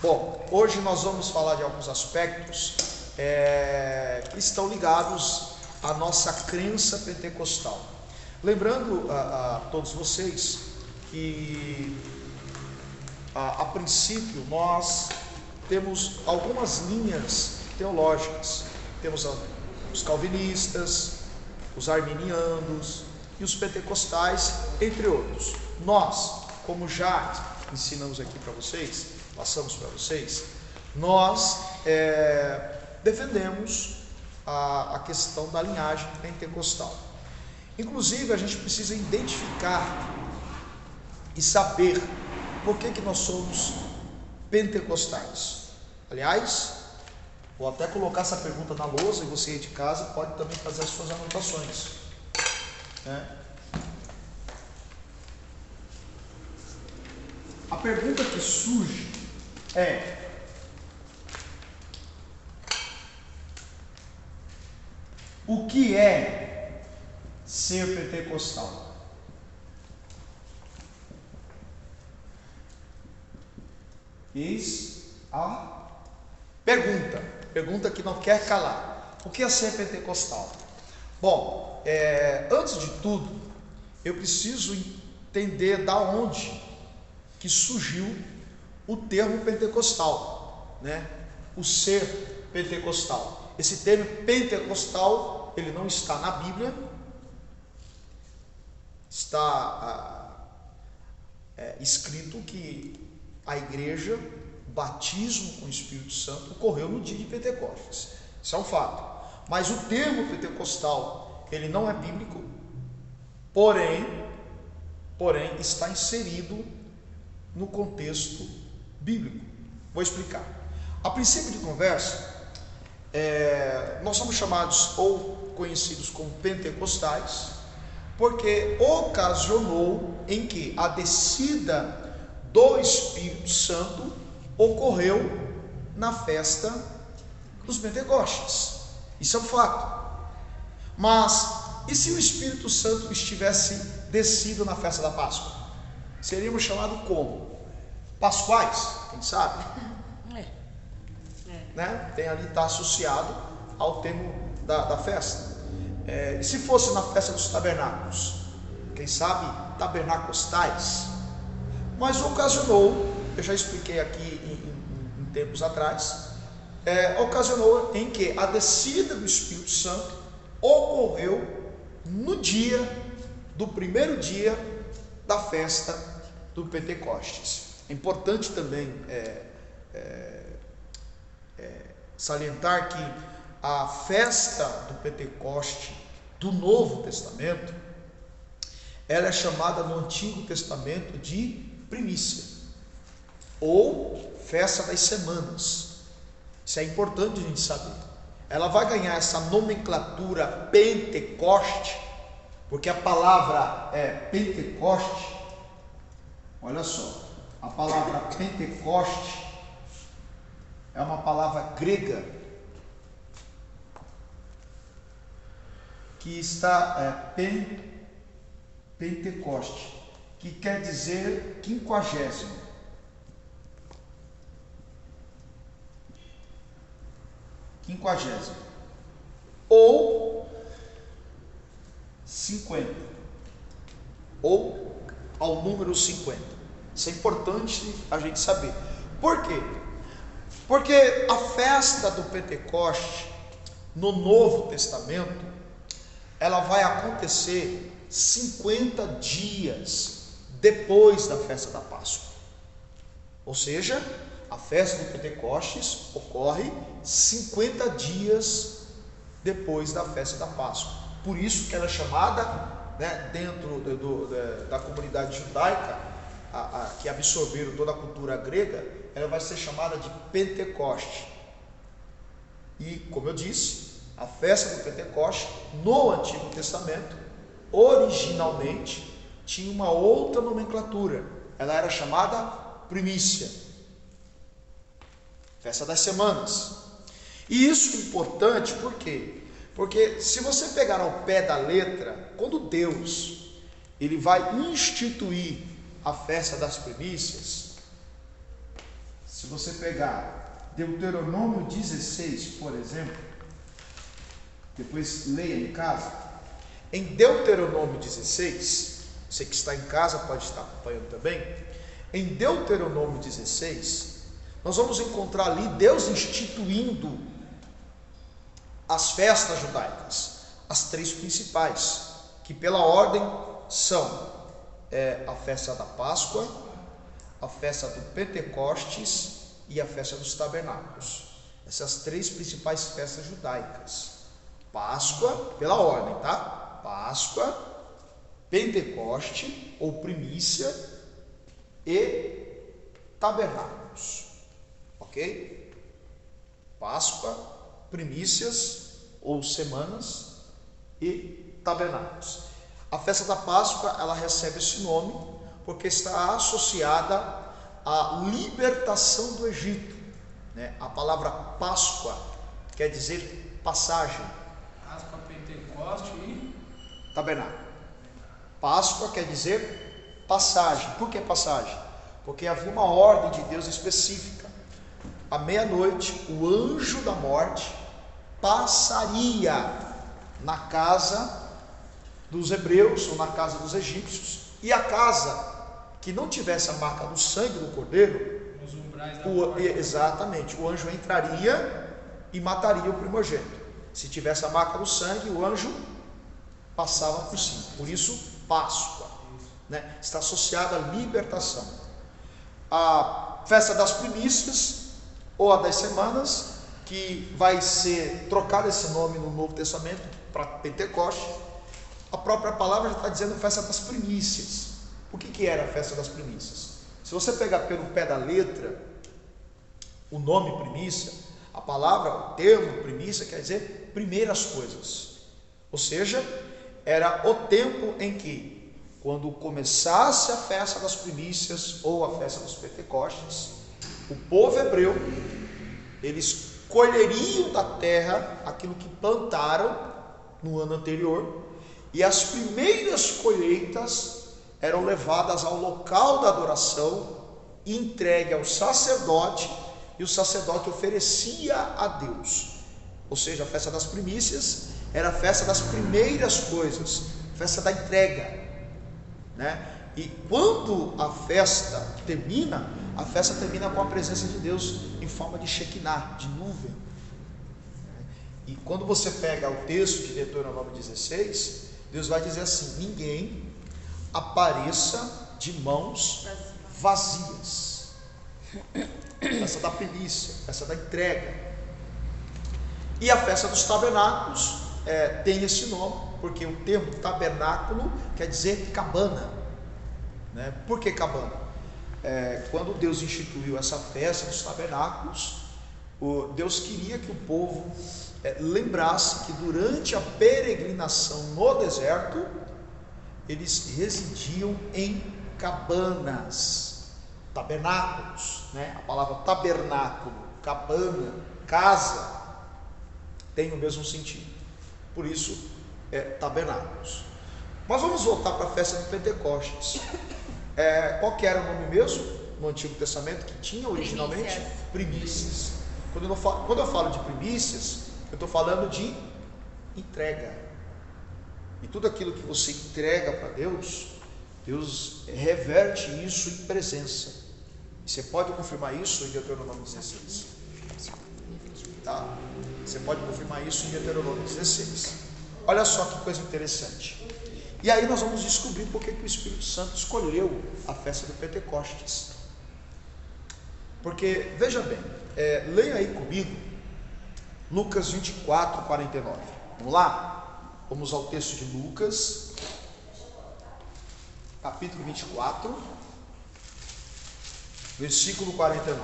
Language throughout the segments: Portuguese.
Bom, hoje nós vamos falar de alguns aspectos que estão ligados à nossa crença pentecostal. Lembrando a todos vocês que a princípio nós temos algumas linhas teológicas. Temos os calvinistas, os arminianos e os pentecostais, entre outros. Nós, como já ensinamos aqui para vocês, passamos para vocês, nós defendemos a questão da linhagem pentecostal. Inclusive, a gente precisa identificar e saber por que nós somos pentecostais. Aliás, vou até colocar essa pergunta na lousa e você aí de casa pode também fazer as suas anotações, né? A pergunta que surge é: o que é ser pentecostal? Eis a pergunta que não quer calar. O que é ser pentecostal? Bom, antes de tudo, eu preciso entender da onde que surgiu o termo pentecostal, né? O ser pentecostal. Esse termo pentecostal, ele não está na Bíblia, está escrito que a igreja, o batismo com o Espírito Santo ocorreu no dia de Pentecostes. Isso é um fato. Mas o termo pentecostal, ele não é bíblico, porém está inserido no contexto bíblico. Vou explicar. A princípio de conversa, nós somos chamados ou conhecidos como pentecostais, porque ocasionou em que a descida do Espírito Santo ocorreu na festa dos Pentecostes. Isso é um fato. Mas e se o Espírito Santo estivesse descido na festa da Páscoa? Seríamos chamados como? Pascuais, quem sabe? Né? Tem ali, está associado ao termo da festa. E se fosse na festa dos tabernáculos? Quem sabe tabernacostais? Mas ocasionou, eu já expliquei aqui em tempos atrás, ocasionou em que a descida do Espírito Santo ocorreu no dia do primeiro dia da festa do Pentecostes. É importante também salientar que a festa do Pentecoste do Novo Testamento, ela é chamada no Antigo Testamento de primícia, ou festa das semanas. Isso é importante a gente saber. Ela vai ganhar essa nomenclatura Pentecoste, porque a palavra Pentecoste, olha só, a palavra Pentecoste é uma palavra grega que está Pentecoste, que quer dizer quinquagésimo. Quinquagésimo ou 50, ou ao número 50. Isso é importante a gente saber. Por quê? Porque a festa do Pentecoste no Novo Testamento, ela vai acontecer 50 dias depois da festa da Páscoa. Ou seja, a festa do Pentecostes ocorre 50 dias depois da festa da Páscoa. Por isso que ela é chamada, né, dentro da comunidade judaica, que absorveram toda a cultura grega, ela vai ser chamada de Pentecoste. E, como eu disse, a festa do Pentecoste no Antigo Testamento, originalmente, tinha uma outra nomenclatura. Ela era chamada primícia, festa das semanas. E isso é importante por quê? Porque se você pegar ao pé da letra, quando Deus ele vai instituir a festa das primícias, Se você pegar Deuteronômio 16, por exemplo, depois leia em casa. Em Deuteronômio 16, você que está em casa pode estar acompanhando também. Em Deuteronômio 16, nós vamos encontrar ali Deus instituindo as festas judaicas, as três principais, que pela ordem são a festa da Páscoa, a festa do Pentecostes e a festa dos Tabernáculos. Essas três principais festas judaicas. Páscoa, pela ordem, tá? Páscoa, Pentecoste ou primícia e Tabernáculos. Ok? Páscoa, primícias ou semanas e tabernáculos. A festa da Páscoa, ela recebe esse nome porque está associada à libertação do Egito, né? A palavra Páscoa quer dizer passagem. Páscoa, Pentecoste e Tabernáculo. Páscoa quer dizer passagem. Por que passagem? Porque havia uma ordem de Deus específica. À meia-noite, o anjo da morte passaria na casa dos hebreus ou na casa dos egípcios, e a casa que não tivesse a marca do sangue do cordeiro, nos umbrais da morte. Exatamente, o anjo entraria e mataria o primogênito. Se tivesse a marca do sangue, o anjo passava por cima. Por isso, Páscoa, né? Está associada à libertação. A festa das primícias ou a das semanas, que vai ser trocado esse nome no Novo Testamento para Pentecoste. A própria palavra já está dizendo festa das primícias. O que era a festa das primícias? Se você pegar pelo pé da letra o nome primícia, a palavra, o termo primícia quer dizer primeiras coisas. Ou seja, era o tempo em que, quando começasse a festa das primícias ou a festa dos Pentecostes, o povo hebreu, eles colheriam da terra aquilo que plantaram no ano anterior, e as primeiras colheitas eram levadas ao local da adoração e entregue ao sacerdote, e o sacerdote oferecia a Deus. Ou seja, a festa das primícias era a festa das primeiras coisas, festa da entrega, né? E quando a festa termina com a presença de Deus em forma de Shekinah, de nuvem. E quando você pega o texto de Deuteronômio 16, Deus vai dizer assim: ninguém apareça de mãos vazias. Festa da primícia, festa da entrega. E a festa dos tabernáculos tem esse nome, porque o termo tabernáculo quer dizer cabana, né? Por que cabana? Quando Deus instituiu essa festa dos tabernáculos, Deus queria que o povo lembrasse que durante a peregrinação no deserto, eles residiam em cabanas, tabernáculos, né? A palavra tabernáculo, cabana, casa, tem o mesmo sentido. Por isso, tabernáculos. Mas vamos voltar para a festa de Pentecostes. Qual que era o nome mesmo no Antigo Testamento que tinha originalmente? Primícias. Quando eu falo de primícias, eu estou falando de entrega. E tudo aquilo que você entrega para Deus, Deus reverte isso em presença. E você pode confirmar isso em Deuteronômio 16. Tá? Você pode confirmar isso em Deuteronômio 16. Olha só que coisa interessante. E aí nós vamos descobrir por que o Espírito Santo escolheu a festa do Pentecostes. Porque, veja bem, leia aí comigo Lucas 24, 49. Vamos lá? Vamos ao texto de Lucas, capítulo 24, versículo 49.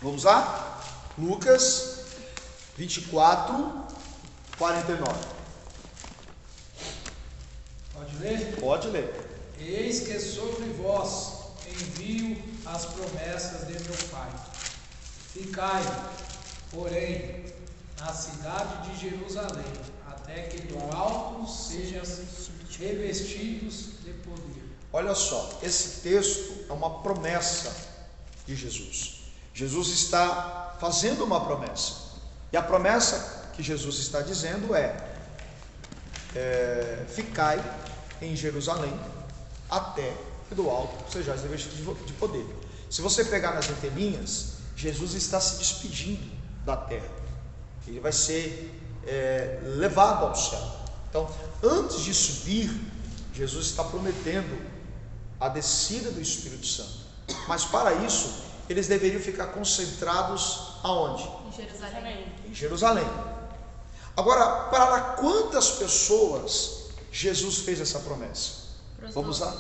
Vamos lá? Lucas 24, 49. Pode ler? Pode ler. Eis que sobre vós envio as promessas de meu Pai. Ficai, porém, na cidade de Jerusalém, até que do alto sejam revestidos de poder. Olha só, esse texto é uma promessa de Jesus. Jesus está fazendo uma promessa, e a promessa que Jesus está dizendo ficai em Jerusalém até que do alto sejais revestidos de poder. Se você pegar nas entrelinhas, Jesus está se despedindo da terra, ele vai ser levado ao céu. Então, antes de subir, Jesus está prometendo a descida do Espírito Santo, mas para isso eles deveriam ficar concentrados aonde? Em Jerusalém. Em Jerusalém. Agora, para quantas pessoas Jesus fez essa promessa? Vamos lá?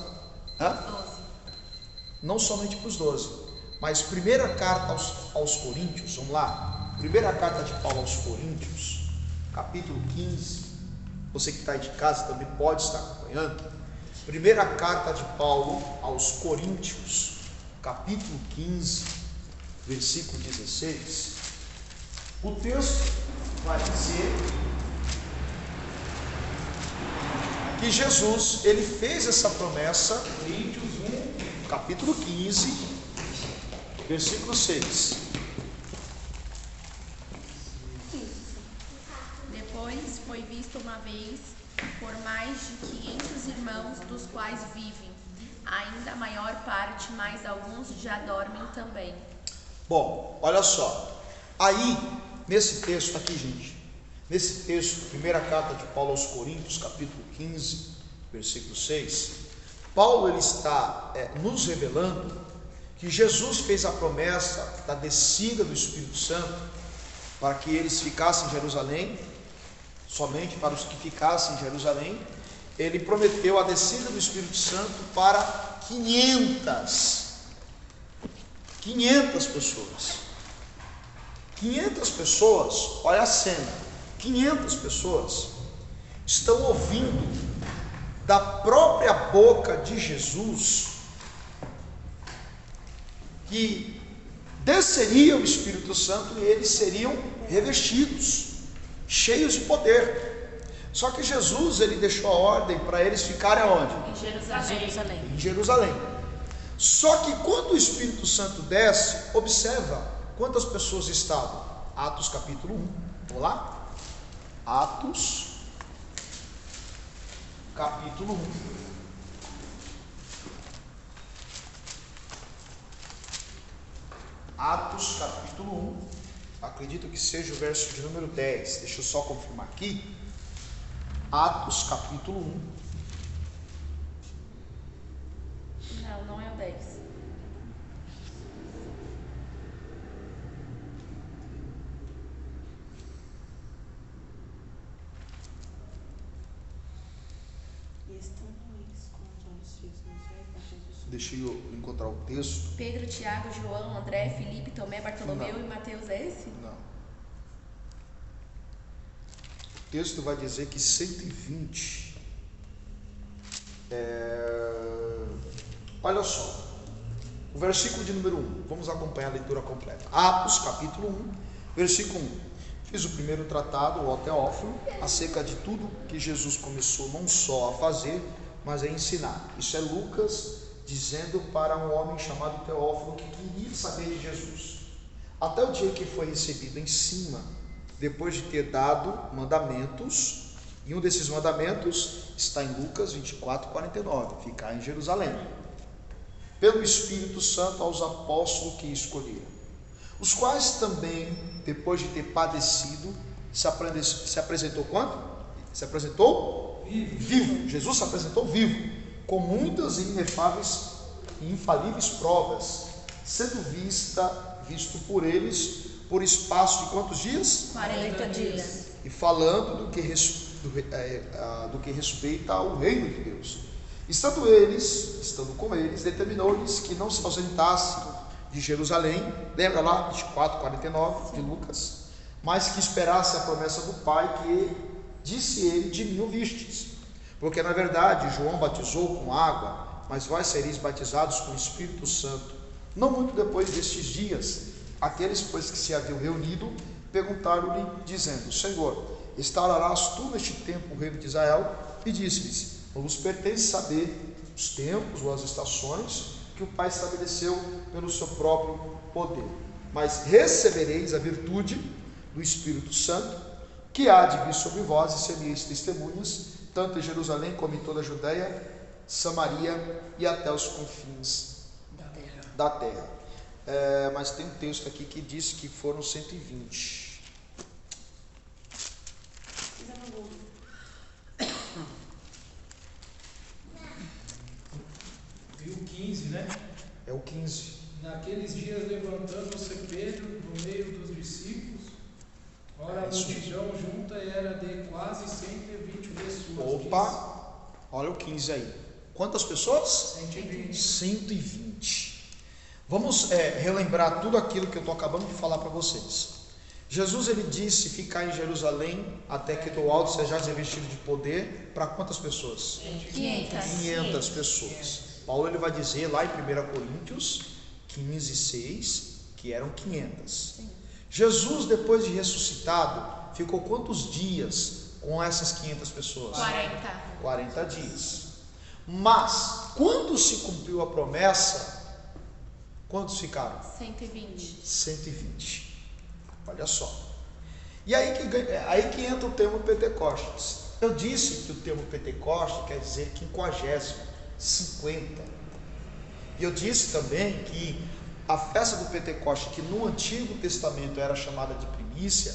Não somente para os 12, mas primeira carta aos Coríntios, vamos lá? Primeira carta de Paulo aos Coríntios, capítulo 15. Você que está aí de casa também pode estar acompanhando. Primeira carta de Paulo aos Coríntios, capítulo 15, versículo 16. O texto vai dizer que Jesus, ele fez essa promessa, Coríntios 1, capítulo 15, versículo 6. Depois foi visto uma vez por mais de 500 irmãos, dos quais vivem ainda a maior parte, mas alguns já dormem também. Bom, olha só, aí nesse texto aqui, gente, nesse texto, primeira carta de Paulo aos Coríntios, capítulo 15, versículo 6, Paulo ele está nos revelando que Jesus fez a promessa da descida do Espírito Santo para que eles ficassem em Jerusalém, somente para os que ficassem em Jerusalém. Ele prometeu a descida do Espírito Santo para 500 pessoas. 500 pessoas, olha a cena, 500 pessoas estão ouvindo da própria boca de Jesus que desceria o Espírito Santo e eles seriam revestidos, cheios de poder. Só que Jesus, ele deixou a ordem para eles ficarem aonde? Em Em Jerusalém. Só que quando o Espírito Santo desce, observa quantas pessoas estavam. Atos capítulo 1, vamos lá? Atos capítulo 1. Atos capítulo 1, acredito que seja o verso de número 10, deixa eu só confirmar aqui. Atos capítulo 1. Não é o 10. Deixa eu encontrar o texto. Pedro, Tiago, João, André, Filipe, Tomé, Bartolomeu e Mateus, é esse? Não. O texto vai dizer que 120. Olha só. O versículo de número 1. Vamos acompanhar a leitura completa. Atos capítulo 1, versículo 1. Fiz o primeiro tratado, o Teófilo, acerca de tudo que Jesus começou não só a fazer, mas a ensinar. Isso é Lucas dizendo para um homem chamado Teófilo que queria saber de Jesus, até o dia que foi recebido em cima, depois de ter dado mandamentos, e um desses mandamentos está em Lucas 24:49, ficar em Jerusalém, pelo Espírito Santo aos apóstolos que escolheram, os quais também, depois de ter padecido, se apresentou quando? Se apresentou vivo. Jesus se apresentou vivo, com muitas e inefáveis e infalíveis provas, sendo visto por eles por espaço de quantos dias? 40 dias. E falando do que respeita ao reino de Deus. Estando com eles, determinou-lhes que não se ausentassem de Jerusalém, lembra lá, 24:49 de Lucas, mas que esperasse a promessa do Pai, que disse ele: de mim ouvistes. Porque na verdade João batizou com água, mas vós sereis batizados com o Espírito Santo, não muito depois destes dias. Aqueles, pois, que se haviam reunido, perguntaram-lhe, dizendo: Senhor, instaurarás tu neste tempo o reino de Israel? E disse-lhes: não vos pertence saber os tempos ou as estações que que o Pai estabeleceu pelo seu próprio poder. Mas recebereis a virtude do Espírito Santo, que há de vir sobre vós, e sereis testemunhas, tanto em Jerusalém como em toda a Judéia, Samaria e até os confins da terra. Mas tem um texto aqui que diz que foram 120. E o 15, né? É o 15. Naqueles dias, levantando-se Pedro no meio dos discípulos, ora a multidão junta era de quase 120 pessoas. Opa, olha o 15 aí. Quantas pessoas? 120. 120. Vamos relembrar tudo aquilo que eu estou acabando de falar para vocês. Jesus, ele disse ficar em Jerusalém até que do alto sejais revestido de poder. Para quantas pessoas? 500 pessoas. Paulo, ele vai dizer lá em 1 Coríntios 15:6 que eram 500. Jesus, depois de ressuscitado, ficou quantos dias com essas 500 pessoas? 40 dias. Mas quando se cumpriu a promessa, quantos ficaram? 120. Olha só. E aí que entra o termo Pentecostes. Eu disse que o termo Pentecostes quer dizer 50º, 50. E eu disse também que a festa do Pentecostes, que no Antigo Testamento era chamada de primícia,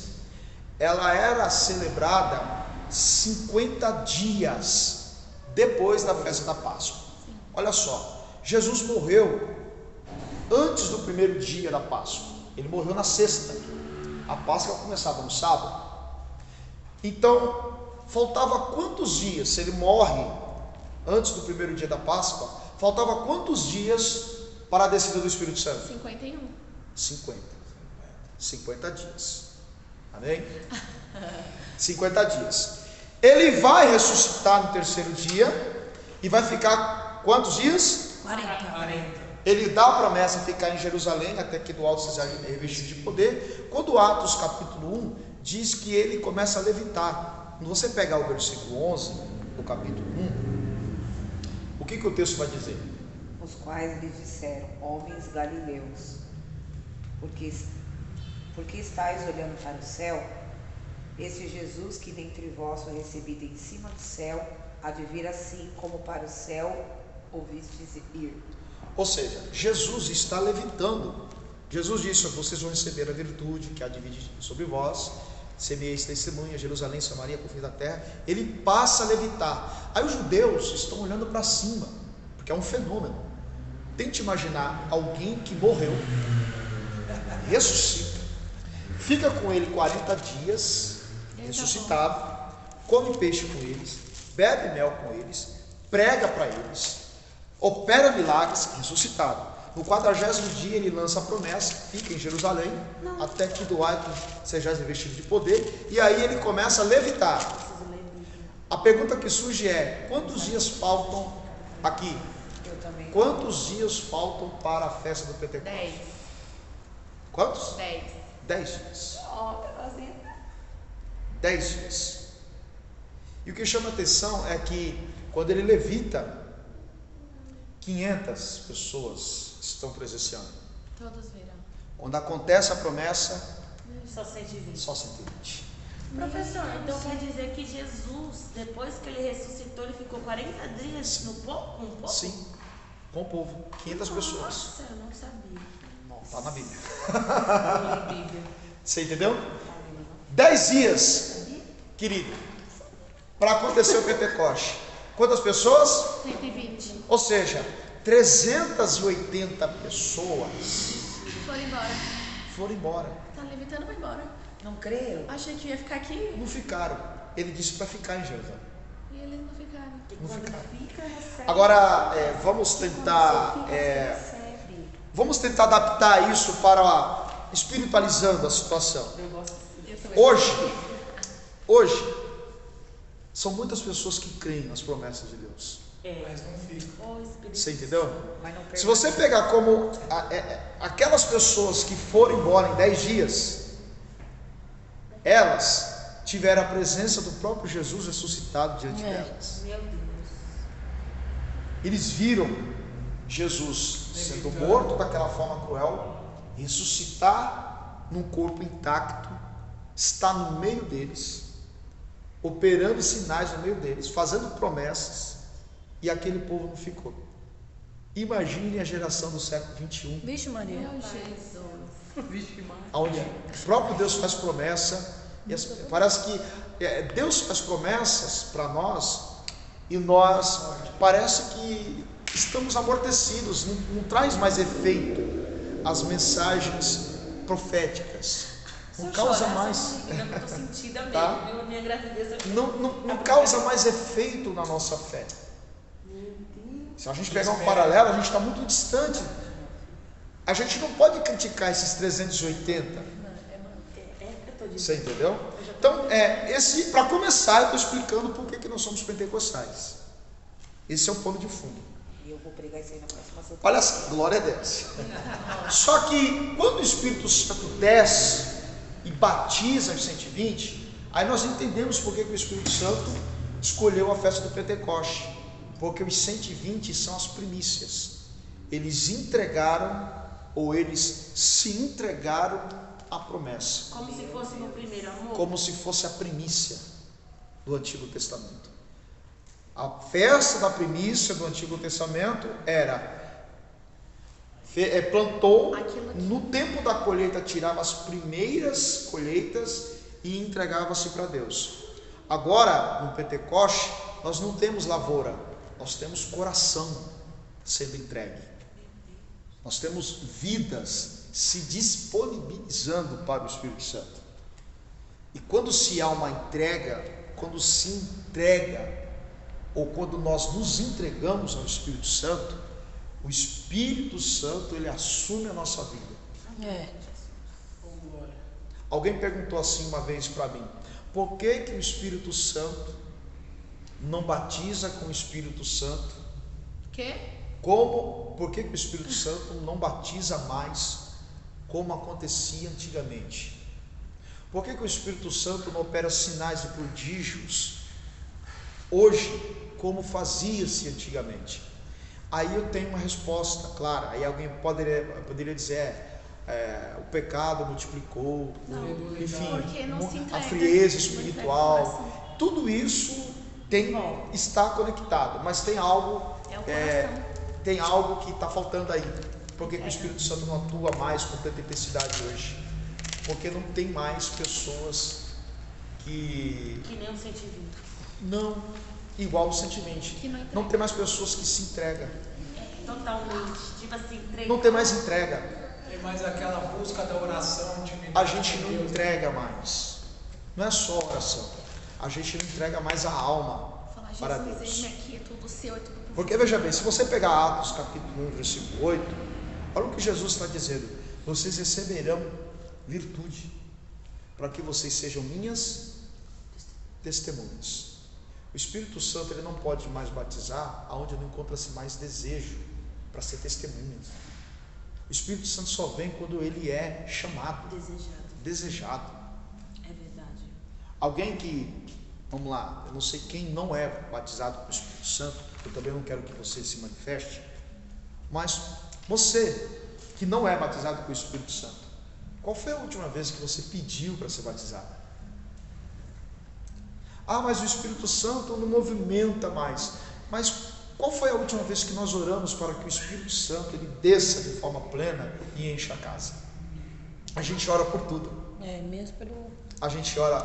ela era celebrada 50 dias depois da festa da Páscoa. Olha só, Jesus morreu antes do primeiro dia da Páscoa. Ele morreu na sexta. A Páscoa começava no sábado. Então, faltava quantos dias? Se ele morre antes do primeiro dia da Páscoa, faltava quantos dias para a descida do Espírito Santo? 51. 50 dias. Amém? 50 dias. Ele vai ressuscitar no terceiro dia e vai ficar quantos dias? 40. Ele dá a promessa de ficar em Jerusalém até que do alto seja revestido de poder. Quando Atos capítulo 1 diz que ele começa a levitar. Quando você pegar o versículo 11 do capítulo 1, o que o texto vai dizer? Os quais lhe disseram: homens galileus, porque estáis olhando para o céu? Esse Jesus que dentre vós foi recebido em cima do céu, há de vir assim como para o céu ouvistes ir. Ou seja, Jesus está levitando. Jesus disse: vocês vão receber a virtude que há de vir sobre vós, semeis testemunha, Jerusalém, Samaria, confins da terra. Ele passa a levitar. Aí os judeus estão olhando para cima, porque é um fenômeno. Tente imaginar alguém que morreu, ressuscita, fica com ele 40 dias, ressuscitado, come peixe com eles, bebe mel com eles, prega para eles, opera milagres, ressuscitado. No 40º dia ele lança a promessa, fica em Jerusalém, até que do alto sejais revestido de poder, e aí ele começa a levitar. A pergunta que surge é: quantos dias faltam aqui? Quantos dias faltam para a festa do Pentecostes? 10. Quantos? 10. 10 dias. 10 dias. E o que chama atenção é que quando ele levita, 500 pessoas estão presenciando. Todos virão. Quando acontece a promessa, Só 120. só 120. Professor, então quer dizer que Jesus, depois que ele ressuscitou, ele ficou 40 dias no povo? Com o povo? Sim, com o povo, 500 pessoas. Nossa, eu não sabia. Está na Bíblia. Eu li Bíblia. Você entendeu? 10 dias, querido, para acontecer o Pentecoste. Quantas pessoas? 120. Ou seja, 380 pessoas Foram embora. foram embora. Tá levitando, vai embora. Não creio. Achei que ia ficar aqui Não ficaram. Ele disse para ficar em Jerusalém. e eles não ficaram. E Não quando ficaram. fica, recebe. Agora, vamos tentar vamos tentar adaptar isso para espiritualizando a situação. Eu gosto assim. Hoje são muitas pessoas que creem nas promessas de Deus. Mas não fica. O Espírito Você entendeu? Mas não Se você pegar como aquelas pessoas que foram embora em 10 dias, elas tiveram a presença do próprio Jesus ressuscitado diante delas. Meu Deus. Eles viram Jesus sendo morto daquela forma cruel, ressuscitar num corpo intacto, está no meio deles, operando sinais no meio deles, fazendo promessas, e aquele povo não ficou. Imagine a geração do século 21, Vixe, Maria. Meu Jesus. onde o próprio Deus faz promessa, e parece que Deus faz promessas para nós, e nós parece que estamos amortecidos, não traz mais efeito as mensagens proféticas, não causa mais, Eu tô sentida mesmo, Tá? viu? A minha gravidez aqui. não causa mais efeito na nossa fé. Se a gente pegar um paralelo, a gente está muito distante. A gente não pode criticar esses 380. É que eu tô dizendo. Você entendeu? Então, para começar, eu estou explicando por que nós somos pentecostais. Esse é o pano de fundo. E eu vou pregar isso aí na próxima semana. Olha só, glória a Deus. Só que quando o Espírito Santo desce e batiza os 120, aí nós entendemos por que o Espírito Santo escolheu a festa do Pentecoste. Porque os 120 são as primícias. Eles entregaram, ou eles se entregaram à promessa. Como se fosse no primeiro amor. Como se fosse a primícia do Antigo Testamento. A festa da primícia do Antigo Testamento era plantou, no tempo da colheita tirava as primeiras colheitas e entregava-se para Deus. Agora, no Pentecoste, nós não temos lavoura, nós temos coração sendo entregue. Nós temos vidas se disponibilizando para o Espírito Santo. E quando se há uma entrega, quando se entrega, ou quando nós nos entregamos ao Espírito Santo, o Espírito Santo, ele assume a nossa vida. Alguém perguntou assim uma vez para mim: por que o Espírito Santo não batiza com o Espírito Santo? Por que o Espírito Santo não batiza mais como acontecia antigamente? Por que o Espírito Santo não opera sinais e prodígios hoje como fazia-se antigamente? Aí eu tenho uma resposta clara. Aí alguém poderia dizer: o pecado multiplicou, enfim, a frieza espiritual, tudo isso está conectado, mas tem algo que está faltando aí. Por que o Espírito Santo não atua mais com tanta intensidade hoje? Porque não tem mais pessoas que nem o 120. não, igual o 120. Não tem mais pessoas que se entregam. Totalmente. Tipo assim, entrega. Não tem mais entrega. Tem mais aquela busca da oração, intimidade. A gente não entrega mais. Não é só oração. A gente não entrega mais a alma para Deus. Aqui, é tudo seu, é tudo. Porque veja bem, se você pegar Atos capítulo 1, versículo 8, olha o que Jesus está dizendo: vocês receberão virtude, para que vocês sejam minhas testemunhas. O Espírito Santo, ele não pode mais batizar aonde não encontra-se mais desejo para ser testemunha. O Espírito Santo só vem quando ele é chamado, desejado. É verdade. Alguém que, vamos lá, eu não sei quem não é batizado com o Espírito Santo, eu também não quero que você se manifeste, mas você que não é batizado com o Espírito Santo, qual foi a última vez que você pediu para ser batizado? Ah, mas o Espírito Santo não movimenta mais. Mas qual foi a última vez que nós oramos para que o Espírito Santo ele desça de forma plena e encha a casa? A gente ora por tudo. Mesmo pelo... A gente ora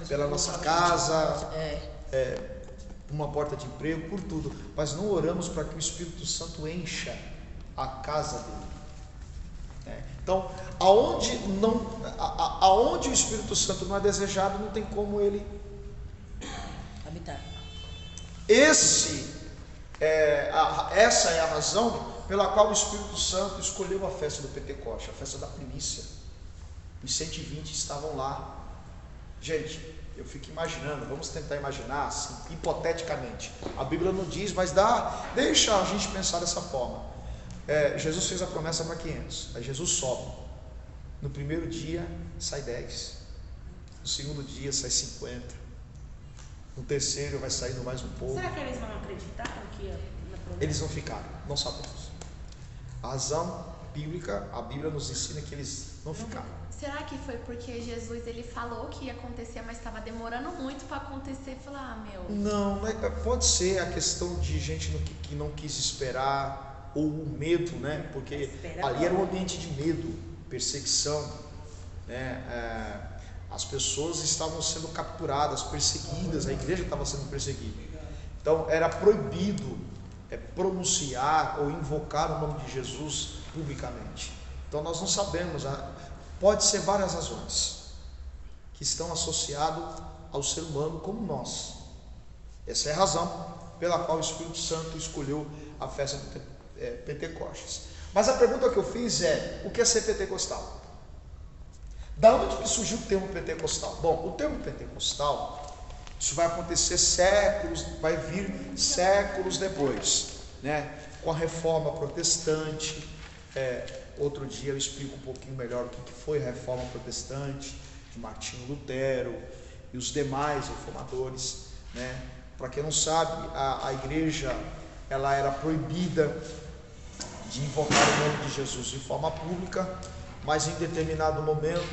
pela nossa casa, uma porta de emprego, por tudo. Mas não oramos para que o Espírito Santo encha a casa dele. Então, aonde o Espírito Santo não é desejado, não tem como ele habitar. Essa é a razão pela qual o Espírito Santo escolheu a festa do Pentecoste, a festa da primícia. Os 120 estavam lá. Gente, eu fico imaginando, vamos tentar imaginar assim, hipoteticamente. A Bíblia não diz, mas deixa a gente pensar dessa forma. Jesus fez a promessa para 500, aí Jesus sobe. No primeiro dia sai 10, no segundo dia sai 50, no terceiro vai saindo mais um pouco. Será que eles não acreditaram que na promessa? Eles não ficaram, não sabemos. A razão bíblica, a Bíblia nos ensina que eles não ficaram. Será que foi porque Jesus ele falou que ia acontecer, mas estava demorando muito para acontecer? Falar, Não, pode ser a questão de gente que não quis esperar, ou o medo, né? Porque ali era um ambiente de medo, perseguição, né? As pessoas estavam sendo capturadas, perseguidas, a igreja estava sendo perseguida. Então era proibido pronunciar ou invocar o nome de Jesus publicamente. Então nós não sabemos, pode ser várias razões que estão associadas ao ser humano como nós. Essa é a razão pela qual o Espírito Santo escolheu a festa do Pentecostes. Mas a pergunta que eu fiz é: o que é ser pentecostal? Da onde que surgiu o termo pentecostal? Bom, o termo pentecostal, isso vai acontecer séculos, vai vir séculos depois, né? Com a reforma protestante. Outro dia eu explico um pouquinho melhor o que foi a reforma protestante, de Martinho Lutero e os demais reformadores, né? Para quem não sabe, a igreja ela era proibida de invocar o nome de Jesus de forma pública, mas em determinado momento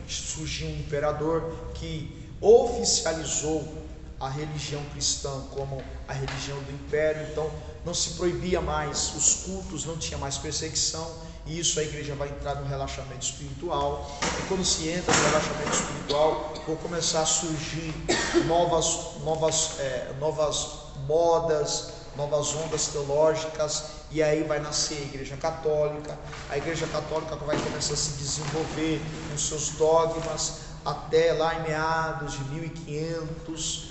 surgiu um imperador que oficializou a religião cristã como a religião do império. Então não se proibia mais os cultos, não tinha mais perseguição, e isso a igreja vai entrar no relaxamento espiritual. E quando se entra no relaxamento espiritual, vão começar a surgir novas modas, novas ondas teológicas, e aí vai nascer a igreja católica. A igreja católica vai começar a se desenvolver com seus dogmas até lá em meados de 1500,